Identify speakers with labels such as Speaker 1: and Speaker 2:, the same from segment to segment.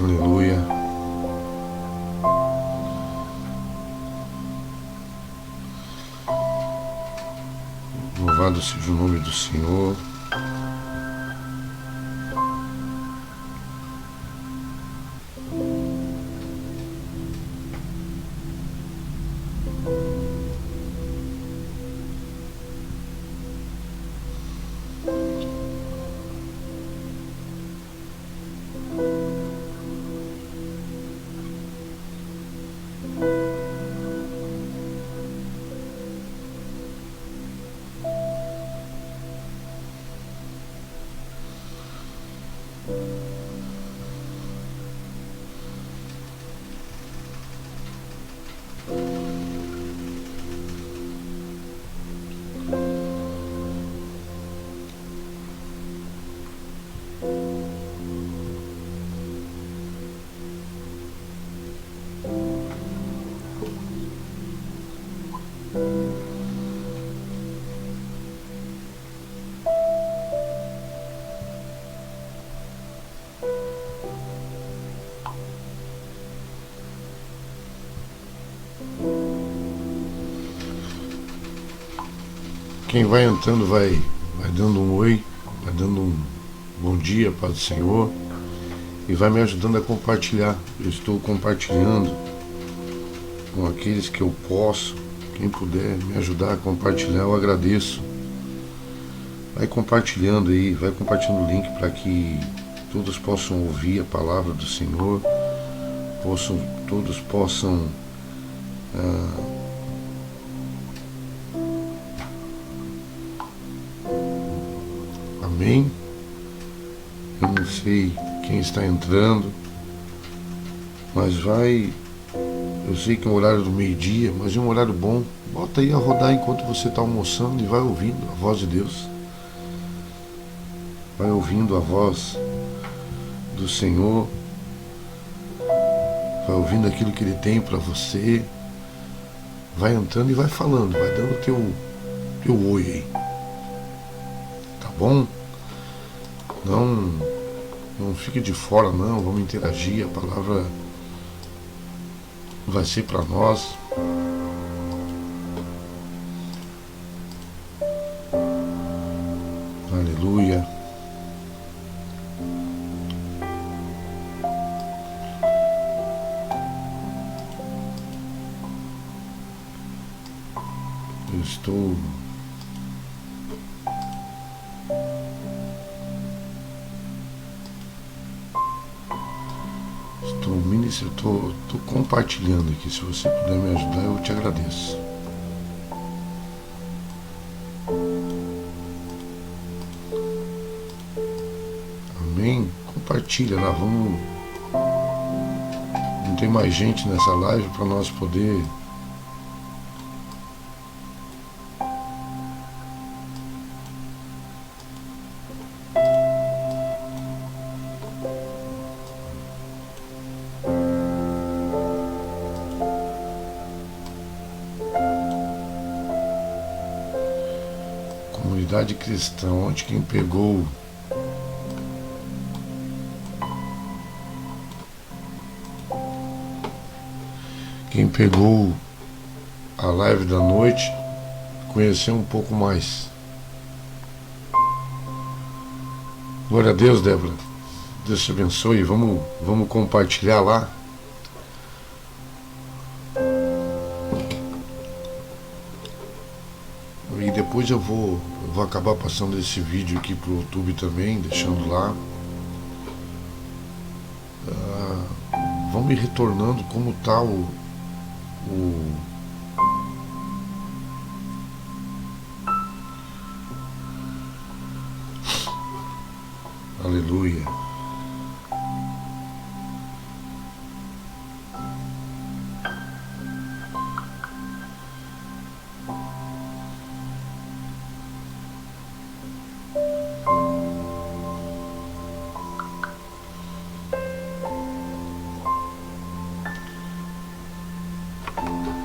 Speaker 1: Aleluia. Louvado seja o nome do Senhor. Quem vai entrando vai dando um oi, vai dando um bom dia para o Senhor e vai me ajudando a compartilhar. Eu estou compartilhando com aqueles que eu posso. Quem puder me ajudar a compartilhar, eu agradeço. Vai compartilhando aí, vai compartilhando o link para que todos possam ouvir a palavra do Senhor, todos possam amém. Eu não sei quem está entrando, mas eu sei que é um horário do meio-dia, mas é um horário bom. Bota aí a rodar enquanto você está almoçando e vai ouvindo a voz de Deus. Vai ouvindo a voz do Senhor. Vai ouvindo aquilo que Ele tem para você. Vai entrando e vai falando, vai dando teu oi aí. Tá bom? Não fique de fora não, vamos interagir, a palavra vai ser para nós. Aleluia. Eu estou estou compartilhando aqui. Se você puder me ajudar, eu te agradeço. Amém? Compartilha lá, vamos. Não tem mais gente nessa live para nós poder comunidade cristã, onde quem pegou a live da noite, conheceu um pouco mais. Glória a Deus, Débora. Deus te abençoe. Vamos compartilhar lá. E depois eu vou acabar passando esse vídeo aqui pro YouTube também, deixando lá. Vão me retornando como tá o aleluia.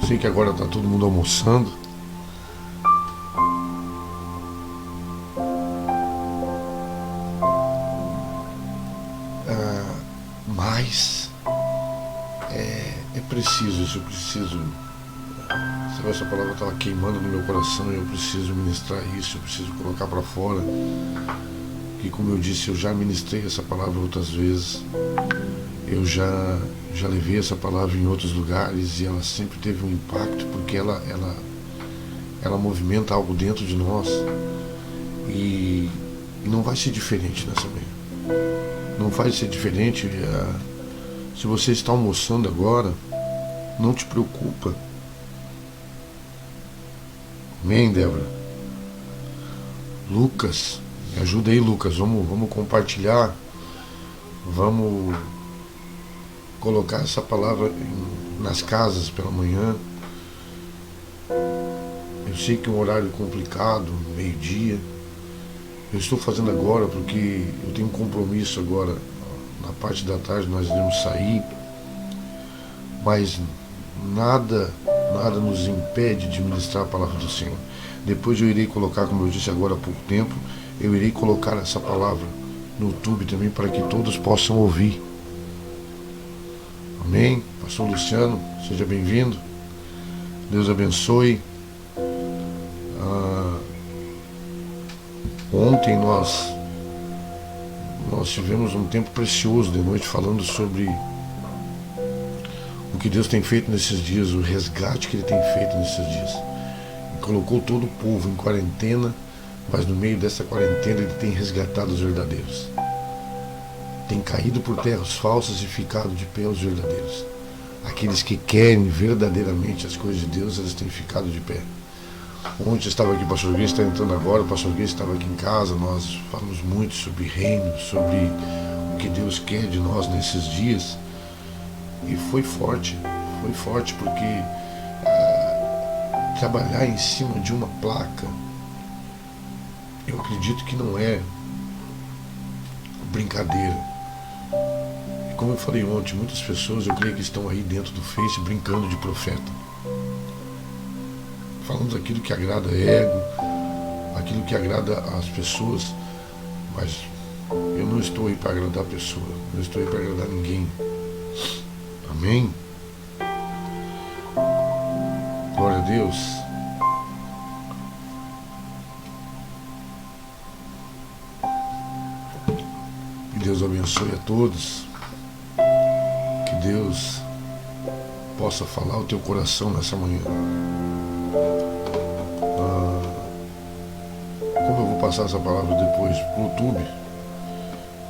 Speaker 1: Sei que agora tá todo mundo almoçando. Mas é preciso isso, eu preciso. Sabe, essa palavra estava queimando no meu coração e eu preciso ministrar isso, eu preciso colocar para fora. Que, como eu disse, eu já ministrei essa palavra outras vezes. Eu já levei essa palavra em outros lugares e ela sempre teve um impacto, porque ela movimenta algo dentro de nós e não vai ser diferente nessa manhã. Não vai ser diferente. Se você está almoçando agora, não te preocupa. Amém, Débora? Lucas, me ajuda aí, Lucas. Vamos compartilhar. Vamos colocar essa palavra nas casas pela manhã. Eu sei que é um horário complicado, meio-dia. Eu estou fazendo agora porque eu tenho um compromisso agora. Na parte da tarde nós iremos sair. Mas nada nos impede de ministrar a palavra do Senhor. Depois eu irei colocar, como eu disse agora há pouco tempo, eu irei colocar essa palavra no YouTube também para que todos possam ouvir. Amém? Pastor Luciano, seja bem-vindo. Deus abençoe. Ontem nós tivemos um tempo precioso de noite falando sobre o que Deus tem feito nesses dias, o resgate que Ele tem feito nesses dias. Ele colocou todo o povo em quarentena, mas no meio dessa quarentena Ele tem resgatado os verdadeiros. Tem caído por terras falsas e ficado de pé os verdadeiros. Aqueles que querem verdadeiramente as coisas de Deus, eles têm ficado de pé. Ontem eu estava aqui, o pastor Gui está entrando agora, o pastor Gui estava aqui em casa, nós falamos muito sobre reino, sobre o que Deus quer de nós nesses dias. E foi forte porque trabalhar em cima de uma placa, eu acredito que não é brincadeira. E como eu falei ontem, muitas pessoas eu creio que estão aí dentro do Face brincando de profeta. Falando aquilo que agrada ego, aquilo que agrada as pessoas, mas eu não estou aí para agradar a pessoa, não estou aí para agradar ninguém. Amém? Glória a Deus. Que Deus abençoe a todos. Que Deus possa falar o teu coração nessa manhã. Como eu vou passar essa palavra depois para o YouTube,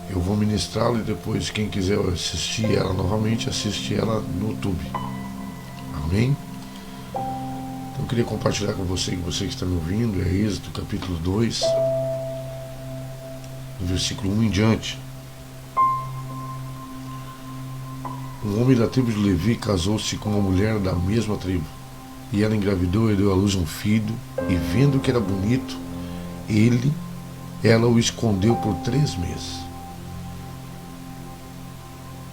Speaker 1: eu vou ministrá-la e depois quem quiser assistir ela novamente, assiste ela no YouTube. Amém? Então eu queria compartilhar com você que está me ouvindo, é Êxodo capítulo 2, do versículo 1 em diante. Um homem da tribo de Levi casou-se com uma mulher da mesma tribo. E ela engravidou e deu à luz um filho, e vendo que era bonito, ela o escondeu por 3 meses.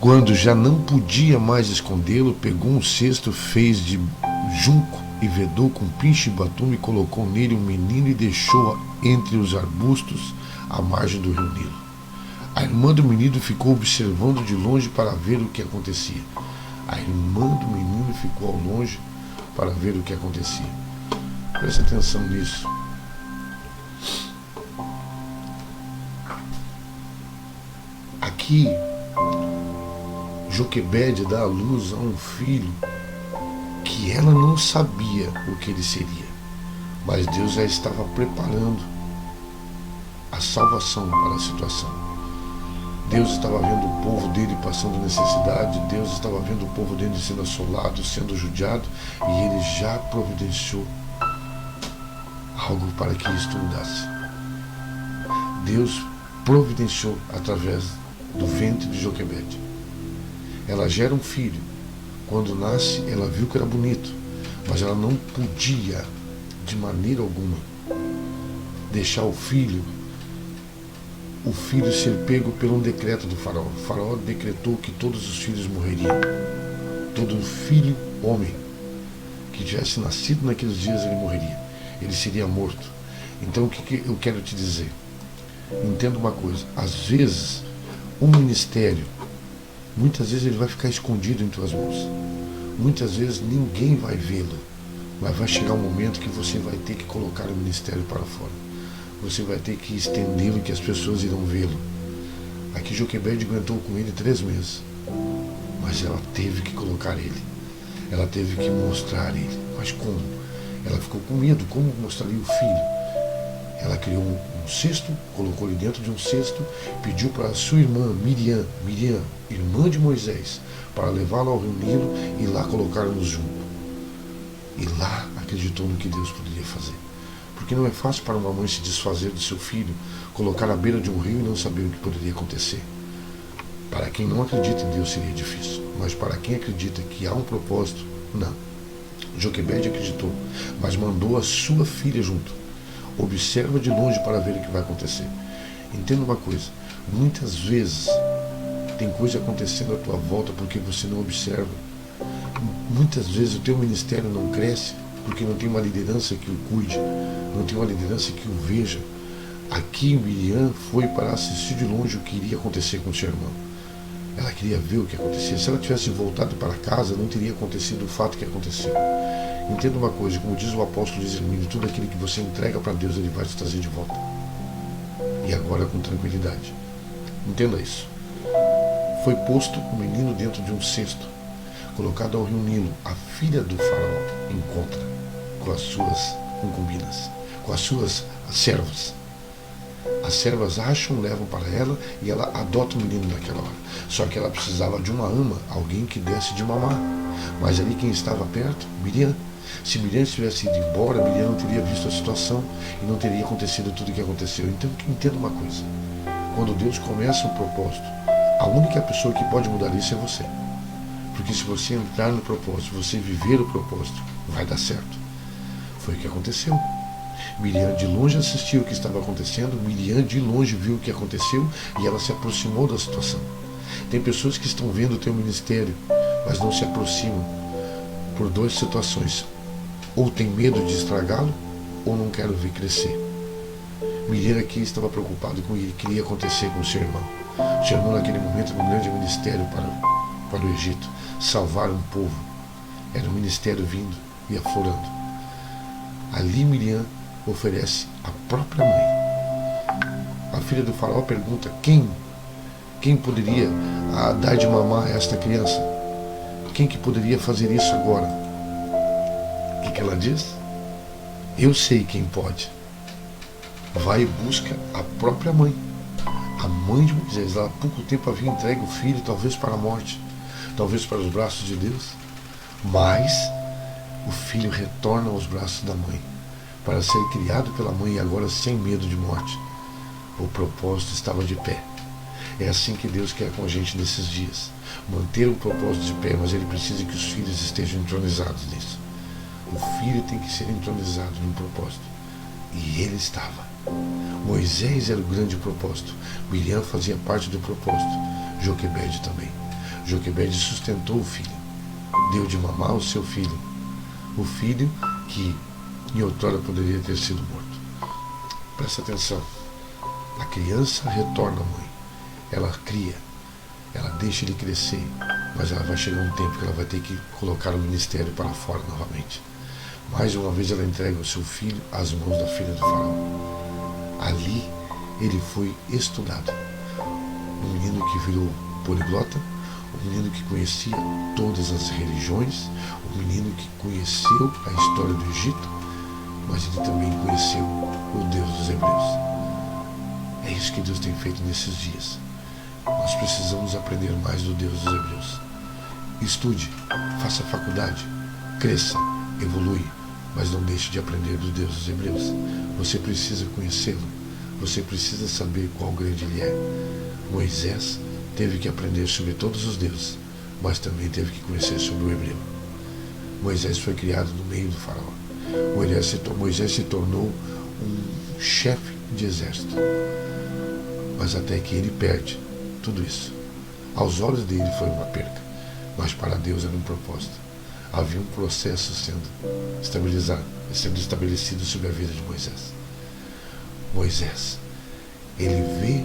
Speaker 1: Quando já não podia mais escondê-lo, pegou um cesto, fez de junco e vedou com pinche e batume, colocou nele um menino e deixou-a entre os arbustos à margem do rio Nilo. A irmã do menino ficou observando de longe para ver o que acontecia. A irmã do menino ficou ao longe para ver o que acontecia. Preste atenção nisso. Aqui, Joquebede dá à luz a um filho que ela não sabia o que ele seria, mas Deus já estava preparando a salvação para a situação. Deus estava vendo o povo dele passando necessidade, Deus estava vendo o povo dele sendo assolado, sendo judiado, e ele já providenciou algo para que isto mudasse. Deus providenciou através do ventre de Joquebede. Ela gera um filho. Quando nasce, ela viu que era bonito, mas ela não podia, de maneira alguma, deixar o filho ser pego por um decreto do faraó. O faraó decretou que todos os filhos morreriam. Todo filho homem que tivesse nascido naqueles dias, ele morreria. Ele seria morto. Então o que eu quero te dizer? Entenda uma coisa. Às vezes, o ministério Muitas vezes ele vai ficar escondido em tuas mãos. Muitas vezes ninguém vai vê-lo. Mas vai chegar um momento que você vai ter que colocar o ministério para fora. Você vai ter que estendê-lo, que as pessoas irão vê-lo. Aqui Joquebede aguentou com ele 3 meses. Mas ela teve que colocar ele. Ela teve que mostrar ele. Mas como? Ela ficou com medo. Como mostraria o filho? Ela criou um cesto, colocou ele dentro de um cesto, pediu para a sua irmã Miriam, irmã de Moisés, para levá-lo ao rio Nilo e lá colocar-nos junto. E lá acreditou no que Deus poderia fazer. Porque não é fácil para uma mãe se desfazer do seu filho, colocar à beira de um rio e não saber o que poderia acontecer. Para quem não acredita em Deus seria difícil, mas para quem acredita que há um propósito, não. Joquebede acreditou, mas mandou a sua filha junto. Observa de longe para ver o que vai acontecer. Entenda uma coisa, muitas vezes tem coisa acontecendo à tua volta porque você não observa. Muitas vezes o teu ministério não cresce porque não tem uma liderança que o cuide, não tem uma liderança que o veja. Aqui Miriam foi para assistir de longe o que iria acontecer com seu irmão. Ela queria ver o que acontecia. Se ela tivesse voltado para casa, não teria acontecido o fato que aconteceu. Entenda uma coisa, como diz o apóstolo Hermínio, tudo aquilo que você entrega para Deus, Ele vai te trazer de volta. E agora com tranquilidade. Entenda isso. Foi posto o menino dentro de um cesto, colocado ao rio Nilo. A filha do faraó encontra com as suas concubinas, com as suas servas. As servas acham, levam para ela e ela adota o menino naquela hora. Só que ela precisava de uma ama, alguém que desse de mamar. Mas ali quem estava perto? Miriam. Se Miriam tivesse ido embora, Miriam não teria visto a situação e não teria acontecido tudo o que aconteceu. Então entenda uma coisa. Quando Deus começa um propósito, a única pessoa que pode mudar isso é você. Porque se você entrar no propósito, você viver o propósito, vai dar certo. Foi o que aconteceu. Miriam de longe assistiu o que estava acontecendo, Miriam de longe viu o que aconteceu e ela se aproximou da situação. Tem pessoas que estão vendo o teu ministério, mas não se aproximam por 2 situações. Ou tem medo de estragá-lo, ou não quero ver crescer. Miriam aqui estava preocupado com o que queria acontecer com o seu irmão. Seu irmão naquele momento era um grande ministério para o Egito, salvar um povo. Era um ministério vindo e aflorando. Ali Miriam oferece a própria mãe. A filha do faraó pergunta quem poderia dar de mamar a esta criança? Quem que poderia fazer isso agora? O que ela diz? Eu sei quem pode. Vai e busca a própria mãe. A mãe de Moisés. Ela há pouco tempo havia entregue o filho, talvez para a morte, talvez para os braços de Deus. Mas o filho retorna aos braços da mãe, para ser criado pela mãe e agora sem medo de morte. O propósito estava de pé. É assim que Deus quer com a gente nesses dias. Manter o propósito de pé, mas Ele precisa que os filhos estejam entronizados nisso. O filho tem que ser entronizado num propósito. E ele estava. Moisés era o grande propósito. Miriam fazia parte do propósito. Joquebede também. Joquebede sustentou o filho. Deu de mamar ao seu filho. O filho que em outrora poderia ter sido morto. Presta atenção. A criança retorna à mãe. Ela cria. Ela deixa ele crescer. Mas ela vai chegar um tempo que ela vai ter que colocar o ministério para fora novamente. Mais uma vez ela entrega o seu filho às mãos da filha do faraó. Ali ele foi estudado. Um menino que virou poliglota, um menino que conhecia todas as religiões, um menino que conheceu a história do Egito, mas ele também conheceu o Deus dos Hebreus. É isso que Deus tem feito nesses dias. Nós precisamos aprender mais do Deus dos Hebreus. Estude, faça faculdade, cresça, evolui, mas não deixe de aprender do Deus dos Hebreus. Você precisa conhecê-lo. Você precisa saber qual grande ele é. Moisés teve que aprender sobre todos os deuses, mas também teve que conhecer sobre o hebreu. Moisés foi criado no meio do faraó. Moisés se tornou um chefe de exército. Mas até que ele perde tudo isso. Aos olhos dele foi uma perca, mas para Deus era um propósito. Havia um processo sendo estabelecido sobre a vida de Moisés. Moisés, ele vê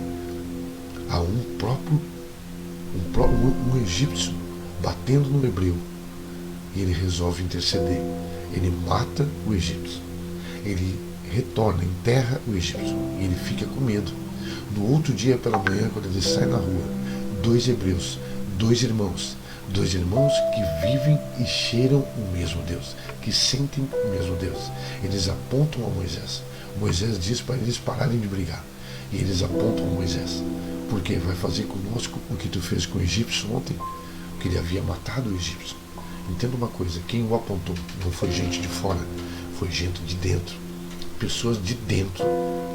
Speaker 1: a um próprio um egípcio batendo no hebreu, e ele resolve interceder. Ele mata o egípcio, ele retorna, enterra o egípcio, e ele fica com medo. No outro dia pela manhã, quando ele sai na rua, dois hebreus, dois irmãos que vivem e cheiram o mesmo Deus, que sentem o mesmo Deus, eles apontam a Moisés. Moisés diz para eles pararem de brigar, e eles apontam a Moisés, porque vai fazer conosco o que tu fez com o egípcio ontem, que ele havia matado o egípcio. Entenda uma coisa, quem o apontou não foi gente de fora, foi gente de dentro. Pessoas de dentro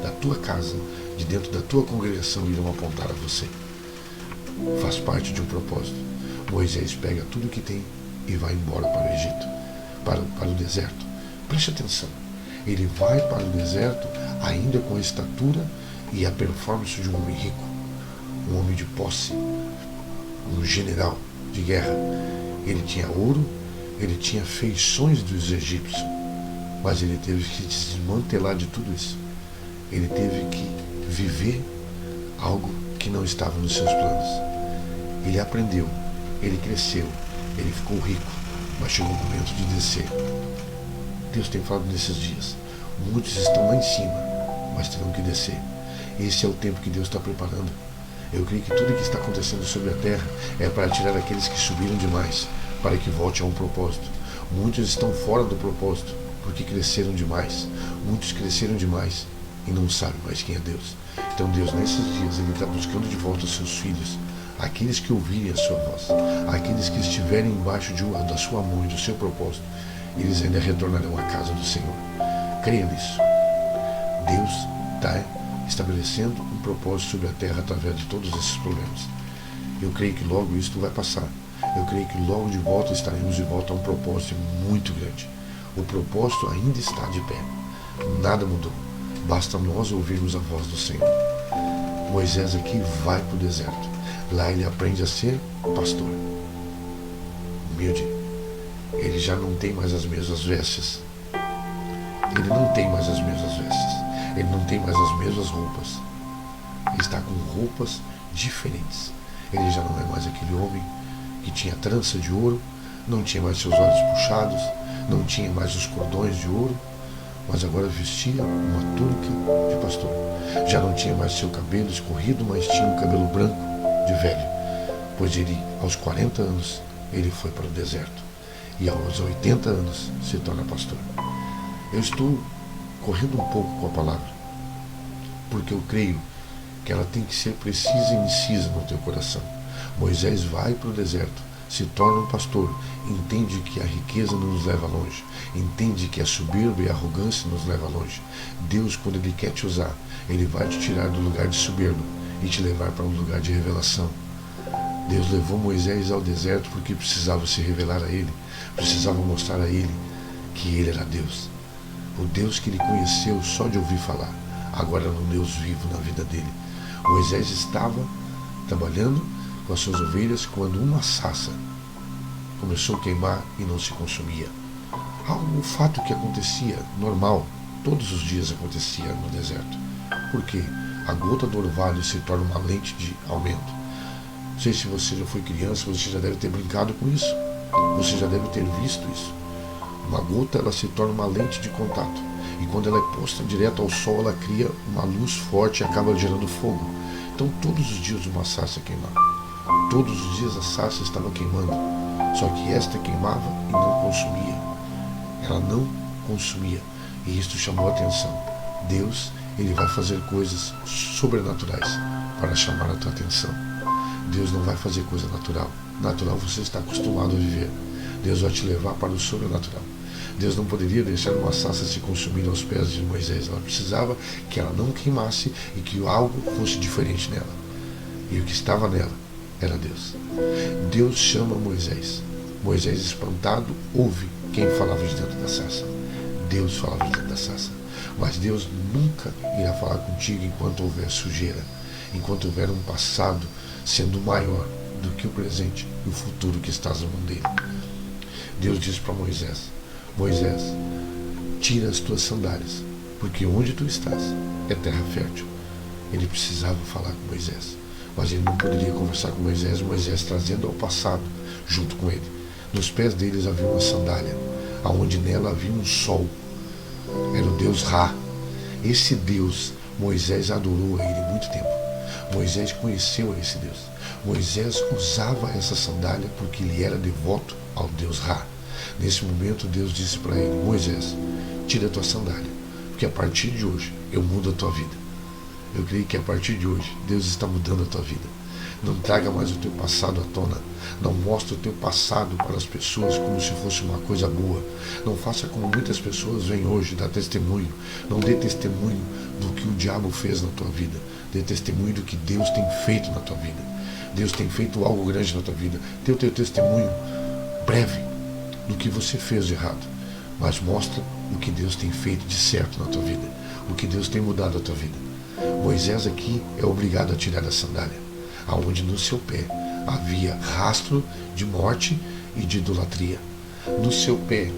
Speaker 1: da tua casa, de dentro da tua congregação irão apontar a você. Faz parte de um propósito. Moisés pega tudo o que tem e vai embora para o Egito, para o deserto. Preste atenção, ele vai para o deserto ainda com a estatura e a performance de um homem rico, um homem de posse, um general de guerra. Ele tinha ouro, ele tinha feições dos egípcios, mas ele teve que se desmantelar de tudo isso. Ele teve que viver algo que não estava nos seus planos. Ele aprendeu, ele cresceu, ele ficou rico, mas chegou o momento de descer. Deus tem falado nesses dias, muitos estão lá em cima, mas terão que descer. Esse é o tempo que Deus está preparando. Eu creio que tudo que está acontecendo sobre a terra é para tirar aqueles que subiram demais, para que volte a um propósito. Muitos estão fora do propósito, porque cresceram demais. Muitos cresceram demais e não sabem mais quem é Deus. Então Deus, nesses dias, Ele está buscando de volta os seus filhos, aqueles que ouvirem a sua voz, aqueles que estiverem embaixo da sua mão e do seu propósito, eles ainda retornarão à casa do Senhor. Creia nisso. Deus está estabelecendo um propósito sobre a terra através de todos esses problemas. Eu creio que logo isso vai passar. Eu creio que logo de volta estaremos de volta a um propósito muito grande. O propósito ainda está de pé. Nada mudou. Basta nós ouvirmos a voz do Senhor. Moisés aqui vai para o deserto. Lá ele aprende a ser pastor. Humilde. Ele já não tem mais as mesmas vestes. Ele não tem mais as mesmas vestes. Ele não tem mais as mesmas roupas. Ele está com roupas diferentes. Ele já não é mais aquele homem que tinha trança de ouro, não tinha mais seus olhos puxados, não tinha mais os cordões de ouro, mas agora vestia uma túnica de pastor. Já não tinha mais seu cabelo escorrido, mas tinha um cabelo branco de velho, pois ele, aos 40 anos, ele foi para o deserto, e aos 80 anos se torna pastor. Eu estou correndo um pouco com a palavra, porque eu creio que ela tem que ser precisa e incisa no teu coração. Moisés vai para o deserto, se torna um pastor, entende que a riqueza não nos leva longe, entende que a soberba e a arrogância nos leva longe. Deus, quando Ele quer te usar, Ele vai te tirar do lugar de soberba e te levar para um lugar de revelação. Deus levou Moisés ao deserto porque precisava se revelar a ele, precisava mostrar a ele que ele era Deus. O Deus que ele conheceu só de ouvir falar, agora era um Deus vivo na vida dele. Moisés estava trabalhando com as suas ovelhas quando uma sarça começou a queimar e não se consumia. Um fato que acontecia, normal, todos os dias acontecia no deserto. Porque a gota do orvalho se torna uma lente de aumento. Não sei se você já foi criança, você já deve ter brincado com isso. Você já deve ter visto isso. Uma gota, ela se torna uma lente de contato. E quando ela é posta direto ao sol, ela cria uma luz forte e acaba gerando fogo. Então todos os dias uma sarça queimava. Todos os dias a sarça estava queimando. Só que esta queimava e não consumia. Ela não consumia. E isto chamou a atenção. Deus, Ele vai fazer coisas sobrenaturais para chamar a tua atenção. Deus não vai fazer coisa natural. Natural você está acostumado a viver. Deus vai te levar para o sobrenatural. Deus não poderia deixar uma sarça se consumir aos pés de Moisés. Ela precisava que ela não queimasse e que algo fosse diferente nela. E o que estava nela era Deus. Deus chama Moisés. Moisés, espantado, ouve quem falava de dentro da sarça. Deus falava de dentro da sarça. Mas Deus nunca irá falar contigo enquanto houver sujeira, enquanto houver um passado sendo maior do que o presente e o futuro que estás na mão dele. Deus diz para Moisés: Moisés, tira as tuas sandálias, porque onde tu estás é terra fértil. Ele precisava falar com Moisés. Mas ele não poderia conversar com Moisés, Moisés trazendo ao passado junto com ele. Nos pés deles havia uma sandália, aonde nela havia um sol. Era o Deus Ra. Esse Deus, Moisés adorou a ele muito tempo. Moisés conheceu a esse Deus. Moisés usava essa sandália porque ele era devoto ao Deus Ra. Nesse momento Deus disse para ele: Moisés, tira a tua sandália, porque a partir de hoje eu mudo a tua vida. Eu creio que a partir de hoje Deus está mudando a tua vida. Não traga mais o teu passado à tona. Não mostre o teu passado para as pessoas como se fosse uma coisa boa. Não faça como muitas pessoas vêm hoje dar testemunho. Não dê testemunho do que o diabo fez na tua vida. Dê testemunho do que Deus tem feito na tua vida. Deus tem feito algo grande na tua vida. Dê o teu testemunho breve do que você fez de errado, mas mostra o que Deus tem feito de certo na tua vida, o que Deus tem mudado a tua vida. Moisés aqui é obrigado a tirar a sandália, aonde no seu pé havia rastro de morte e de idolatria. No seu pé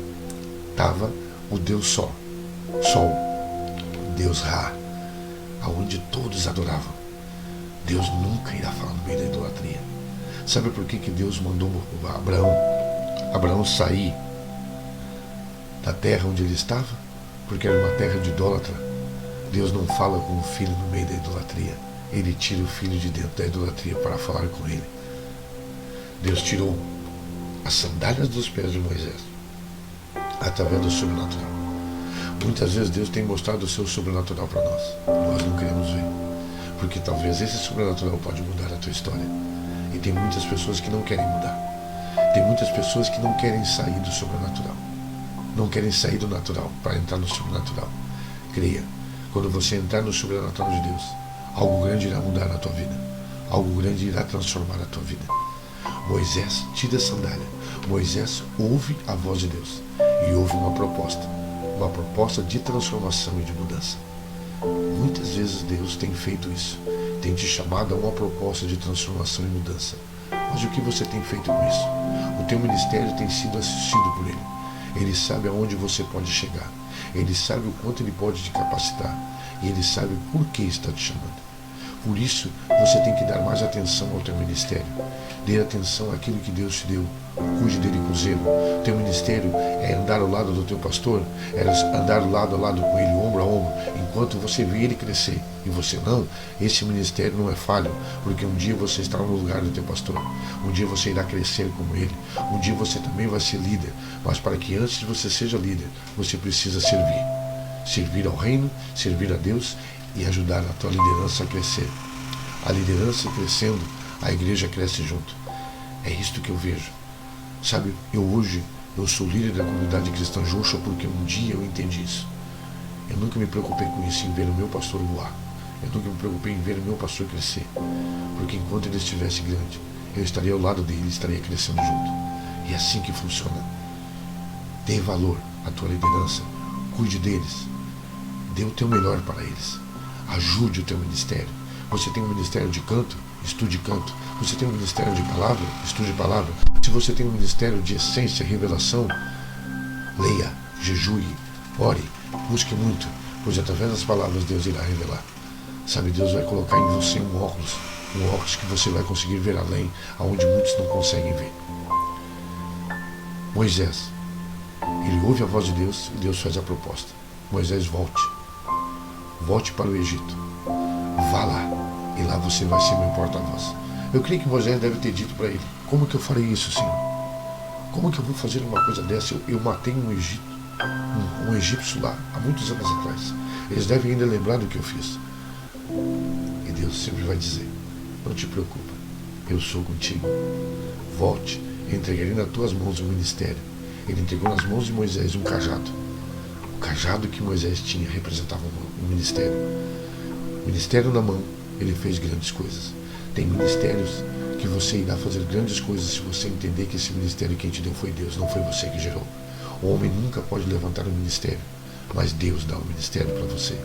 Speaker 1: estava o Deus Sol, Deus Ra, aonde todos adoravam. Deus nunca irá falar no meio da idolatria. Sabe por que Deus mandou Abraão sair da terra onde ele estava? Porque era uma terra de idólatra. Deus não fala com o filho no meio da idolatria. Ele tira o filho de dentro da idolatria para falar com ele. Deus tirou as sandálias dos pés de Moisés através do sobrenatural. Muitas vezes Deus tem mostrado o seu sobrenatural para nós. Nós não queremos ver, porque talvez esse sobrenatural pode mudar a tua história. E tem muitas pessoas que não querem mudar. Tem muitas pessoas que não querem sair do sobrenatural. Não querem sair do natural para entrar no sobrenatural. Creia, quando você entrar no sobrenatural de Deus, algo grande irá mudar na tua vida. Algo grande irá transformar a tua vida. Moisés tira a sandália. Moisés ouve a voz de Deus e ouve uma proposta de transformação e de mudança. Muitas vezes Deus tem feito isso, tem te chamado a uma proposta de transformação e mudança. Mas o que você tem feito com isso? O teu ministério tem sido assistido por Ele. Ele sabe aonde você pode chegar. Ele sabe o quanto Ele pode te capacitar. E Ele sabe por que está te chamando. Por isso, você tem que dar mais atenção ao teu ministério. Dê atenção àquilo que Deus te deu. Cuide dele com zelo. Teu ministério é andar ao lado do teu pastor, é andar lado a lado com ele, ombro a ombro, enquanto você vê ele crescer e você não. Esse ministério não é falho, porque um dia você estará no lugar do teu pastor. Um dia você irá crescer como ele. Um dia você também vai ser líder. Mas para que antes de você seja líder, você precisa servir. Servir ao reino, servir a Deus e ajudar a tua liderança a crescer. A liderança crescendo, a igreja cresce junto. É isto que eu vejo. Sabe, hoje eu sou líder da comunidade cristã Joshua porque um dia eu entendi isso. Eu nunca me preocupei com isso, em ver o meu pastor voar. Eu nunca me preocupei em ver o meu pastor crescer. Porque enquanto ele estivesse grande, eu estaria ao lado dele e estaria crescendo junto. E é assim que funciona. Dê valor à tua liderança. Cuide deles. Dê o teu melhor para eles. Ajude o teu ministério. Você tem um ministério de canto? Estude canto. Você tem um ministério de palavra? Estude palavra. Se você tem um ministério de essência, revelação, leia, jejue, ore, busque muito, pois através das palavras Deus irá revelar. Sabe, Deus vai colocar em você um óculos que você vai conseguir ver além, aonde muitos não conseguem ver. Moisés, ele ouve a voz de Deus e Deus faz a proposta. Moisés, volte para o Egito, vá lá, e lá você vai ser meu porta-voz. Eu creio que Moisés deve ter dito para ele: como que eu farei isso, Senhor? Como que eu vou fazer uma coisa dessa? Eu matei um egípcio lá, há muitos anos atrás. Eles devem ainda lembrar do que eu fiz. E Deus sempre vai dizer: não te preocupa, eu sou contigo. Volte, eu entregarei nas tuas mãos o ministério. Ele entregou nas mãos de Moisés um cajado. O cajado que Moisés tinha representava um ministério. O ministério na mão, ele fez grandes coisas. Tem ministérios que você irá fazer grandes coisas se você entender que esse ministério quem te deu foi Deus, não foi você que gerou. O homem nunca pode levantar um ministério, mas Deus dá um ministério para você.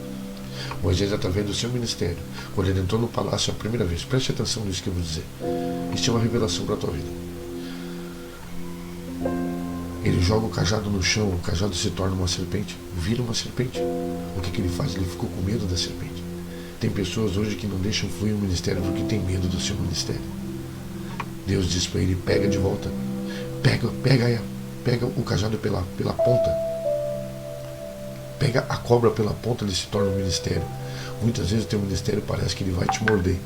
Speaker 1: Moisés, através do seu ministério, quando ele entrou no palácio a primeira vez, preste atenção nisso que eu vou dizer. Isso é uma revelação para a tua vida. Ele joga o cajado no chão, o cajado se torna uma serpente, vira uma serpente. O que ele faz? Ele ficou com medo da serpente. Tem pessoas hoje que não deixam fluir o ministério porque tem medo do seu ministério. Deus diz para ele: pega de volta, pega o cajado pela ponta, pega a cobra pela ponta, ele se torna um ministério. Muitas vezes o teu ministério parece que ele vai te morder.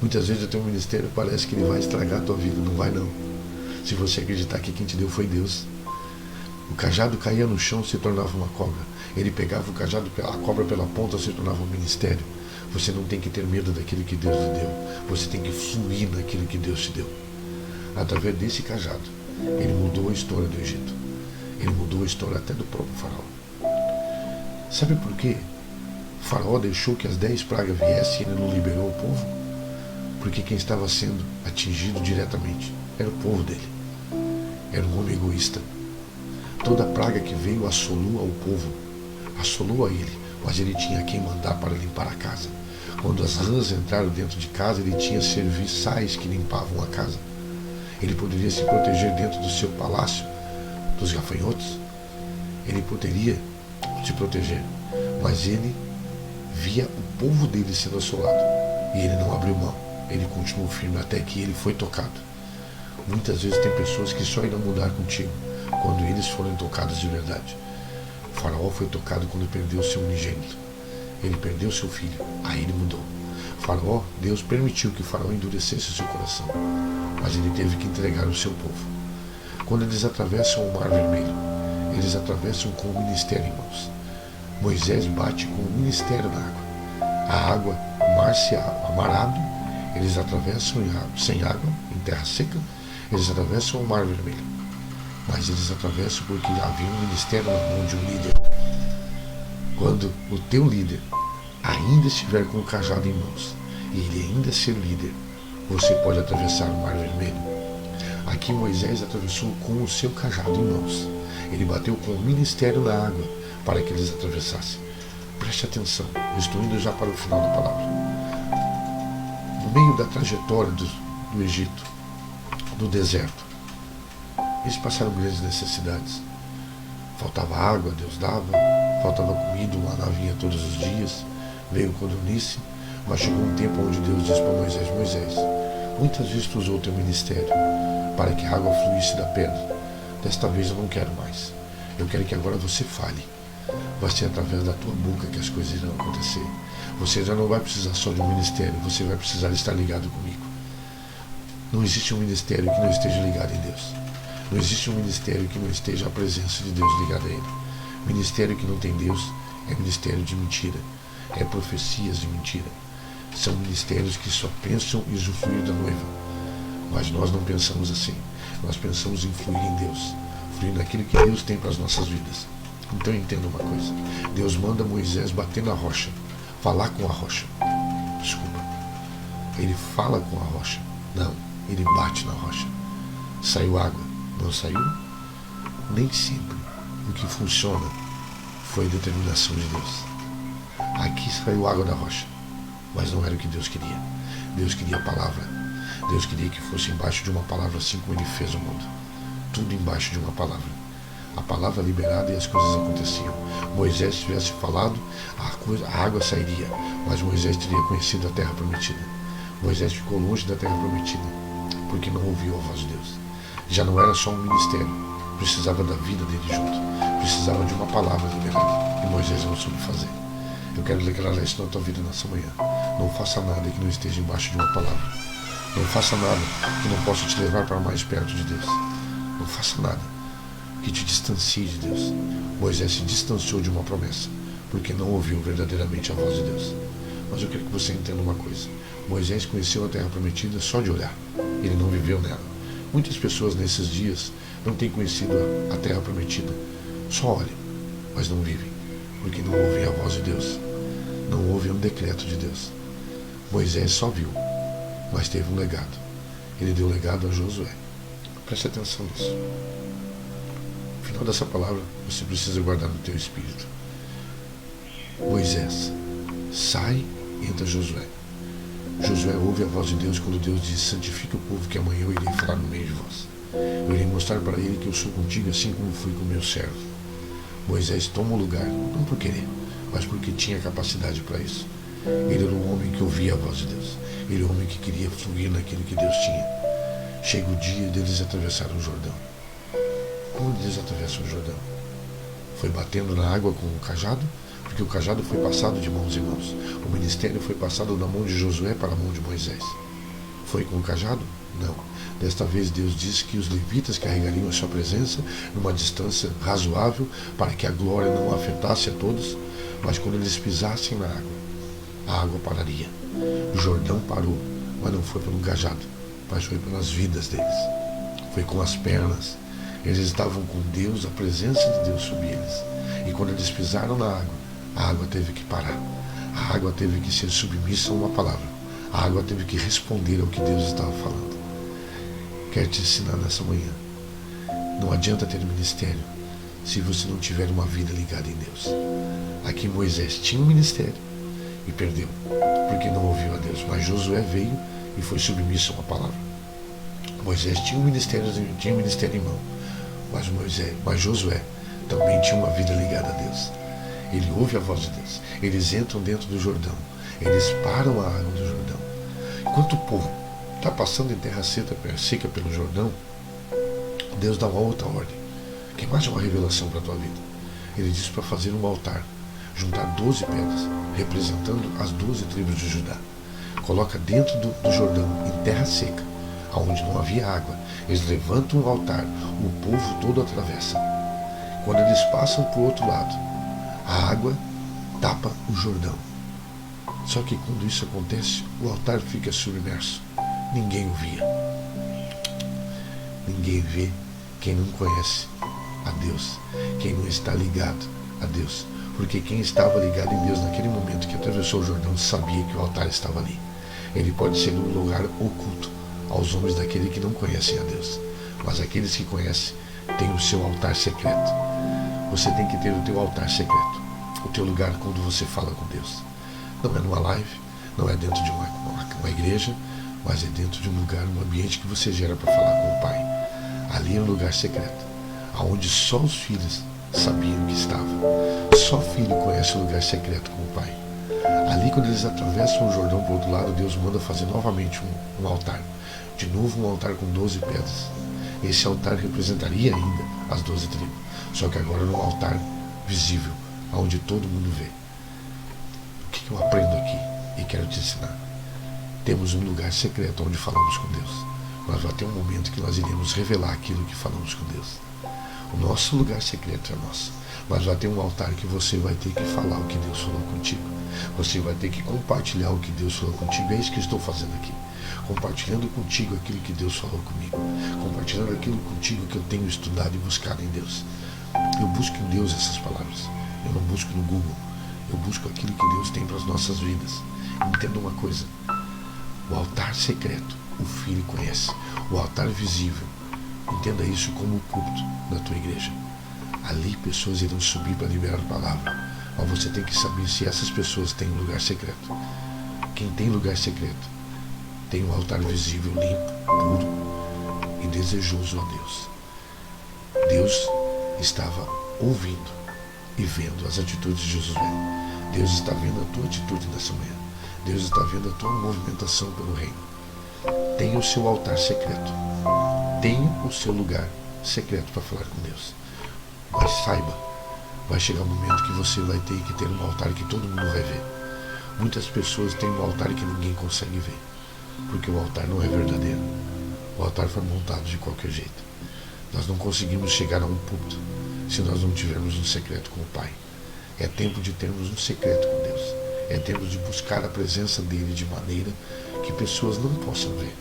Speaker 1: Muitas vezes o teu ministério parece que ele vai estragar a tua vida. Não vai não. Se você acreditar que quem te deu foi Deus. O cajado caía no chão, se tornava uma cobra. Ele pegava o cajado, a cobra pela ponta, se tornava um ministério. Você não tem que ter medo daquilo que Deus lhe deu. Você tem que fluir naquilo que Deus te deu. Através desse cajado, ele mudou a história do Egito. Ele mudou a história até do próprio faraó. Sabe por quê? O faraó deixou que as 10 pragas viessem e ele não liberou o povo? Porque quem estava sendo atingido diretamente era o povo dele. Era um homem egoísta. Toda praga que veio assolou ao povo, assolou a ele, mas ele tinha quem mandar para limpar a casa. Quando as rãs entraram dentro de casa, ele tinha serviçais que limpavam a casa. Ele poderia se proteger dentro do seu palácio dos gafanhotos. Ele poderia se proteger, mas ele via o povo dele sendo assolado e ele não abriu mão. Ele continuou firme até que ele foi tocado. Muitas vezes tem pessoas que só irão mudar contigo quando eles forem tocados de verdade. O faraó foi tocado quando perdeu seu unigênito. Ele perdeu seu filho, aí ele mudou. O faraó, Deus permitiu que o faraó endurecesse o seu coração, mas ele teve que entregar o seu povo. Quando eles atravessam o Mar Vermelho, eles atravessam com o ministério em mãos. Moisés bate com o ministério na água. A água, o mar se amarado, eles atravessam sem água, em terra seca, eles atravessam o Mar Vermelho. Mas eles atravessam porque havia um ministério na mão de um líder. Quando o teu líder ainda estiver com o cajado em mãos e ele ainda ser líder, você pode atravessar o Mar Vermelho. Aqui Moisés atravessou com o seu cajado em mãos. Ele bateu com o ministério na água para que eles atravessassem. Preste atenção, eu estou indo já para o final da palavra. No meio da trajetória do Egito, do deserto, eles passaram grandes necessidades. Faltava água, Deus dava. Faltava comida, o maná vinha todos os dias. Veio codornice. Mas chegou um tempo onde Deus disse para Moisés: Moisés, muitas vezes tu usou o teu ministério para que a água fluísse da pedra. Desta vez eu não quero mais. Eu quero que agora você fale. Vai ser através da tua boca que as coisas irão acontecer. Você já não vai precisar só de um ministério. Você vai precisar estar ligado comigo. Não existe um ministério que não esteja ligado em Deus. Não existe um ministério que não esteja a presença de Deus ligada a ele. Ministério que não tem Deus é ministério de mentira. É profecias de mentira. São ministérios que só pensam em usufruir da noiva. Mas nós não pensamos assim. Nós pensamos em fluir em Deus. Fluir naquilo que Deus tem para as nossas vidas. Então entenda uma coisa. Deus manda Moisés bater na rocha. Falar com a rocha. Desculpa. Ele fala com a rocha. Não. Ele bate na rocha. Saiu água. Não saiu? Nem sempre o que funciona foi a determinação de Deus. Aqui saiu água da rocha, mas não era o que Deus queria. Deus queria a palavra. Deus queria que fosse embaixo de uma palavra, assim como Ele fez o mundo. Tudo embaixo de uma palavra. A palavra liberada e as coisas aconteciam. Moisés tivesse falado, a água sairia, mas Moisés teria conhecido a terra prometida. Moisés ficou longe da terra prometida, porque não ouviu a voz de Deus. Já não era só um ministério, precisava da vida dele junto, precisava de uma palavra liberada, e Moisés não soube fazer. Eu quero declarar isso na tua vida nessa manhã. Não faça nada que não esteja embaixo de uma palavra. Não faça nada que não possa te levar para mais perto de Deus. Não faça nada que te distancie de Deus. Moisés se distanciou de uma promessa, porque não ouviu verdadeiramente a voz de Deus. Mas eu quero que você entenda uma coisa. Moisés conheceu a terra prometida só de olhar. Ele não viveu nela. Muitas pessoas nesses dias não têm conhecido a terra prometida. Só olham, mas não vivem, porque não ouvem a voz de Deus. Não ouvem um decreto de Deus. Moisés só viu, mas teve um legado. Ele deu legado a Josué. Preste atenção nisso. No final dessa palavra, você precisa guardar no teu espírito. Moisés, sai e entra Josué. Josué ouve a voz de Deus quando Deus diz: santifica o povo, que amanhã eu irei falar no meio de vós. Eu irei mostrar para ele que eu sou contigo, assim como fui com o meu servo. Moisés toma o lugar, não por querer, mas porque tinha capacidade para isso. Ele era um homem que ouvia a voz de Deus. Ele era um homem que queria fluir naquilo que Deus tinha. Chega o dia deles atravessarem o Jordão. Como eles atravessam o Jordão? Foi batendo na água com o cajado, porque o cajado foi passado de mãos em mãos. O ministério foi passado da mão de Josué para a mão de Moisés. Foi com o cajado? Não. Desta vez Deus disse que os levitas carregariam a sua presença numa distância razoável para que a glória não afetasse a todos, mas quando eles pisassem na água, a água pararia. O Jordão parou, mas não foi pelo cajado, mas foi pelas vidas deles. Foi com as pernas. Eles estavam com Deus, a presença de Deus sobre eles. E quando eles pisaram na água, a água teve que parar. A água teve que ser submissa a uma palavra. A água teve que responder ao que Deus estava falando. Quero te ensinar nessa manhã. Não adianta ter ministério se você não tiver uma vida ligada em Deus. Aqui Moisés tinha um ministério e perdeu, porque não ouviu a Deus. Mas Josué veio e foi submisso a uma palavra. Moisés tinha um ministério em mão, mas Josué também tinha uma vida ligada a Deus. Ele ouve a voz de Deus. Eles entram dentro do Jordão. Eles param a água do Jordão. Enquanto o povo está passando em terra seca pelo Jordão, Deus dá uma outra ordem, que é mais uma revelação para a tua vida. Ele diz para fazer um altar, juntar 12 pedras, representando as 12 tribos de Judá. Coloca dentro do Jordão, em terra seca, onde não havia água. Eles levantam um altar, o povo todo atravessa. Quando eles passam para o outro lado, a água tapa o Jordão. Só que quando isso acontece, o altar fica submerso. Ninguém o via. Ninguém vê quem não conhece a Deus, quem não está ligado a Deus. Porque quem estava ligado em Deus naquele momento que atravessou o Jordão sabia que o altar estava ali. Ele pode ser um lugar oculto aos homens daquele que não conhecem a Deus. Mas aqueles que conhecem têm o seu altar secreto. Você tem que ter o teu altar secreto, o teu lugar quando você fala com Deus. Não é numa live, não é dentro de uma igreja, mas é dentro de um lugar, um ambiente que você gera para falar com o Pai. Ali é um lugar secreto, onde só os filhos sabiam que estava. Só filho conhece o lugar secreto com o Pai. Ali, quando eles atravessam o Jordão para o outro lado, Deus manda fazer novamente um altar. De novo um altar com 12 pedras. Esse altar representaria ainda as 12 tribos, só que agora num altar visível, onde todo mundo vê. O que eu aprendo aqui e quero te ensinar? Temos um lugar secreto onde falamos com Deus. Mas vai ter um momento que nós iremos revelar aquilo que falamos com Deus. O nosso lugar secreto é nosso. Mas vai ter um altar que você vai ter que falar o que Deus falou contigo. Você vai ter que compartilhar o que Deus falou contigo. É isso que eu estou fazendo aqui. Compartilhando contigo aquilo que Deus falou comigo. Compartilhando aquilo contigo que eu tenho estudado e buscado em Deus. Eu busco em Deus essas palavras. Eu não busco no Google. Eu busco aquilo que Deus tem para as nossas vidas. Entenda uma coisa. O altar secreto, o Filho conhece. O altar visível, entenda isso como o culto da tua igreja. Ali pessoas irão subir para liberar a palavra. Mas você tem que saber se essas pessoas têm um lugar secreto. Quem tem lugar secreto tem um altar visível, limpo, puro e desejoso a Deus. Deus estava ouvindo e vendo as atitudes de Josué. Deus está vendo a tua atitude nessa manhã. Deus está vendo a tua movimentação pelo reino. Tenha o seu altar secreto. Tenha o seu lugar secreto para falar com Deus. Mas saiba, vai chegar um momento que você vai ter que ter um altar que todo mundo vai ver. Muitas pessoas têm um altar que ninguém consegue ver, porque o altar não é verdadeiro. O altar foi montado de qualquer jeito. Nós não conseguimos chegar a um púlpito se nós não tivermos um secreto com o Pai. É tempo de termos um secreto com Deus. É tempo de buscar a presença dele de maneira que pessoas não possam ver,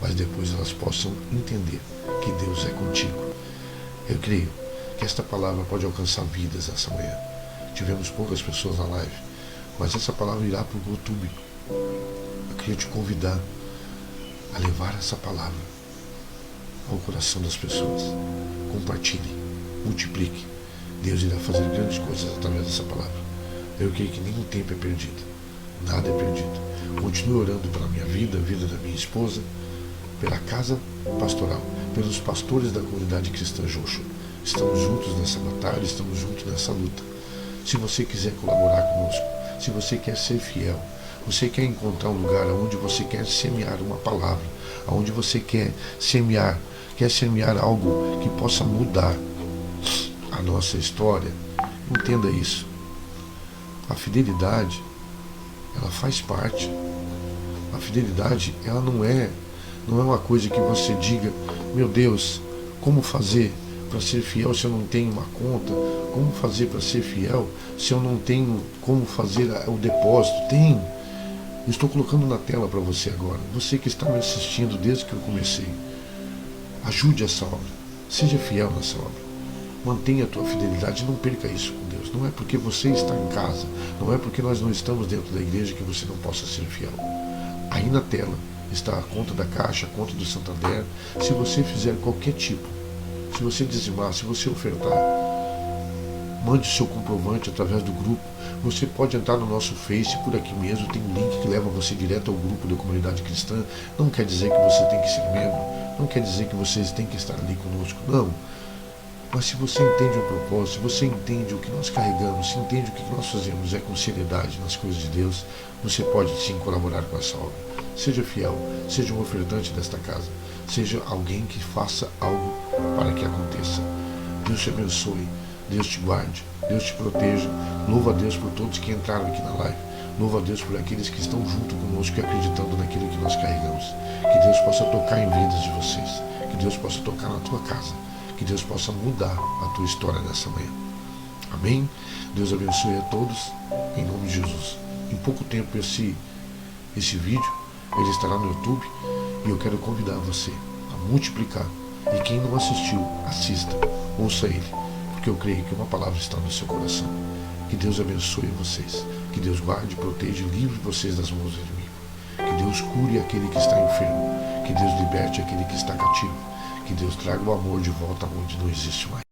Speaker 1: mas depois elas possam entender que Deus é contigo. Eu creio que esta palavra pode alcançar vidas essa manhã. Tivemos poucas pessoas na live, mas essa palavra irá para o YouTube. Eu queria te convidar a levar essa palavra ao coração das pessoas. Compartilhe, multiplique. Deus irá fazer grandes coisas através dessa palavra. Eu creio que nenhum tempo é perdido. Nada é perdido. Continue orando pela minha vida, a vida da minha esposa, pela casa pastoral, pelos pastores da comunidade cristã Joshua. Estamos juntos nessa batalha, estamos juntos nessa luta. Se você quiser colaborar conosco, se você quer ser fiel, você quer encontrar um lugar onde você quer semear uma palavra, onde você quer semear algo que possa mudar a nossa história, entenda isso. A fidelidade, ela faz parte. A fidelidade, ela não é uma coisa que você diga, meu Deus, como fazer para ser fiel se eu não tenho uma conta? Como fazer para ser fiel se eu não tenho como fazer o depósito? Tem. Eu estou colocando na tela para você agora. Você que está me assistindo desde que eu comecei. Ajude essa obra. Seja fiel nessa obra. Mantenha a tua fidelidade e não perca isso com Deus. Não é porque você está em casa, não é porque nós não estamos dentro da igreja que você não possa ser fiel. Aí na tela está a conta da Caixa, a conta do Santander. Se você fizer qualquer tipo, se você dizimar, se você ofertar, mande o seu comprovante através do grupo. Você pode entrar no nosso Face, por aqui mesmo, tem um link que leva você direto ao grupo da comunidade cristã. Não quer dizer que você tem que ser membro, não quer dizer que vocês têm que estar ali conosco, não. Mas se você entende o propósito, se você entende o que nós carregamos, se entende o que nós fazemos é com seriedade nas coisas de Deus, você pode sim colaborar com essa obra. Seja fiel, seja um ofertante desta casa, seja alguém que faça algo para que aconteça. Deus te abençoe, Deus te guarde, Deus te proteja. Louva a Deus por todos que entraram aqui na live. Louva a Deus por aqueles que estão junto conosco e acreditando naquilo que nós carregamos. Que Deus possa tocar em vidas de vocês, que Deus possa tocar na tua casa, que Deus possa mudar a tua história nessa manhã. Amém? Deus abençoe a todos, em nome de Jesus. Em pouco tempo esse vídeo, ele estará no YouTube, e eu quero convidar você a multiplicar. E quem não assistiu, assista, ouça ele, porque eu creio que uma palavra está no seu coração. Que Deus abençoe vocês, que Deus guarde, proteja e livre vocês das mãos do inimigo. Que Deus cure aquele que está enfermo, que Deus liberte aquele que está cativo. Que Deus traga o amor de volta onde não existe mais.